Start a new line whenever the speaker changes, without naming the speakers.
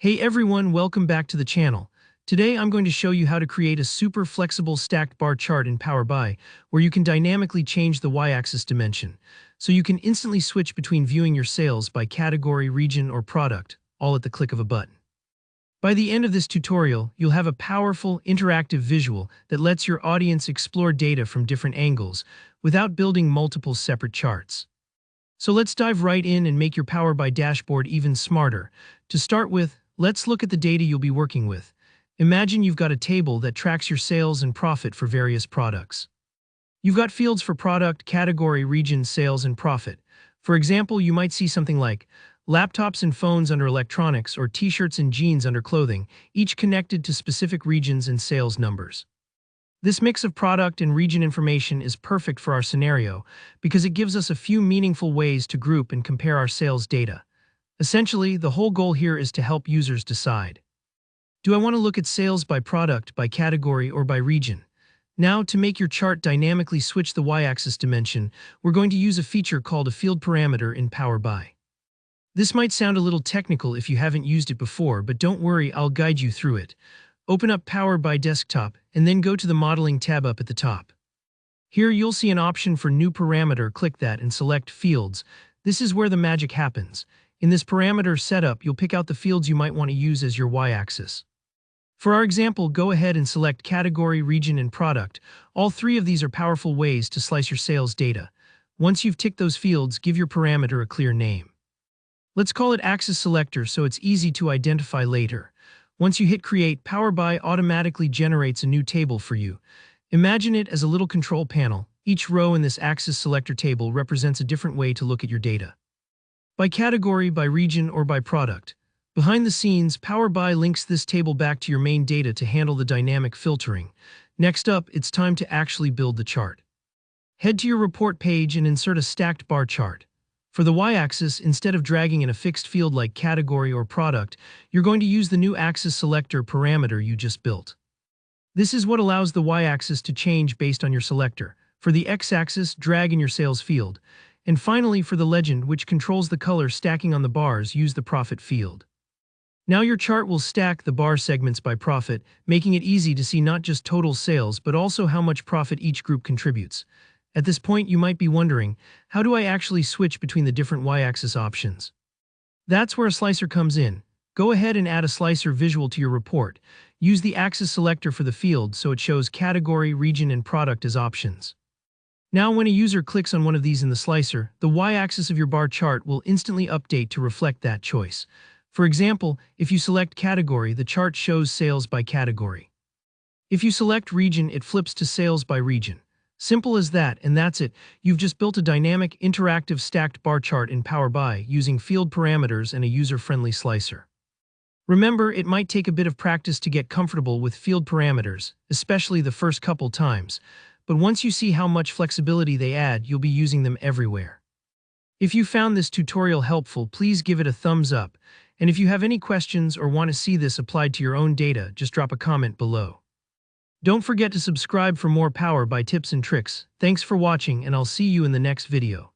Hey everyone, welcome back to the channel. Today I'm going to show you how to create a super flexible stacked bar chart in Power BI, where you can dynamically change the y-axis dimension, so you can instantly switch between viewing your sales by category, region, or product, all at the click of a button. By the end of this tutorial, you'll have a powerful, interactive visual that lets your audience explore data from different angles without building multiple separate charts. So let's dive right in and make your Power BI dashboard even smarter. To start with, let's look at the data you'll be working with. Imagine you've got a table that tracks your sales and profit for various products. You've got fields for product, category, region, sales, and profit. For example, you might see something like laptops and phones under electronics or t-shirts and jeans under clothing, each connected to specific regions and sales numbers. This mix of product and region information is perfect for our scenario because it gives us a few meaningful ways to group and compare our sales data. Essentially, the whole goal here is to help users decide. Do I want to look at sales by product, by category, or by region? Now, to make your chart dynamically switch the y-axis dimension, we're going to use a feature called a field parameter in Power BI. This might sound a little technical if you haven't used it before, but don't worry, I'll guide you through it. Open up Power BI Desktop, and then go to the Modeling tab up at the top. Here you'll see an option for New Parameter. Click that and select Fields. This is where the magic happens. In this parameter setup, you'll pick out the fields you might want to use as your y-axis. For our example, go ahead and select Category, Region, and Product. All three of these are powerful ways to slice your sales data. Once you've ticked those fields, give your parameter a clear name. Let's call it Axis Selector so it's easy to identify later. Once you hit Create, Power BI automatically generates a new table for you. Imagine it as a little control panel. Each row in this Axis Selector table represents a different way to look at your data. By category, by region, or by product. Behind the scenes, Power BI links this table back to your main data to handle the dynamic filtering. Next up, it's time to actually build the chart. Head to your report page and insert a stacked bar chart. For the y-axis, instead of dragging in a fixed field like category or product, you're going to use the new Axis Selector parameter you just built. This is what allows the y-axis to change based on your selector. For the x-axis, drag in your sales field. And finally, for the legend, which controls the color stacking on the bars, use the profit field. Now your chart will stack the bar segments by profit, making it easy to see not just total sales, but also how much profit each group contributes. At this point, you might be wondering, how do I actually switch between the different y-axis options? That's where a slicer comes in. Go ahead and add a slicer visual to your report. Use the Axis Selector for the field so it shows category, region, and product as options. Now, when a user clicks on one of these in the slicer, the y-axis of your bar chart will instantly update to reflect that choice. For example, if you select category, the chart shows sales by category. If you select region, it flips to sales by region. Simple as that, and that's it. You've just built a dynamic, interactive stacked bar chart in Power BI using field parameters and a user-friendly slicer. Remember, it might take a bit of practice to get comfortable with field parameters, especially the first couple times, but once you see how much flexibility they add, you'll be using them everywhere. If you found this tutorial helpful, please give it a thumbs up, and if you have any questions or want to see this applied to your own data, just drop a comment below. Don't forget to subscribe for more Power BI tips and tricks. Thanks for watching, and I'll see you in the next video.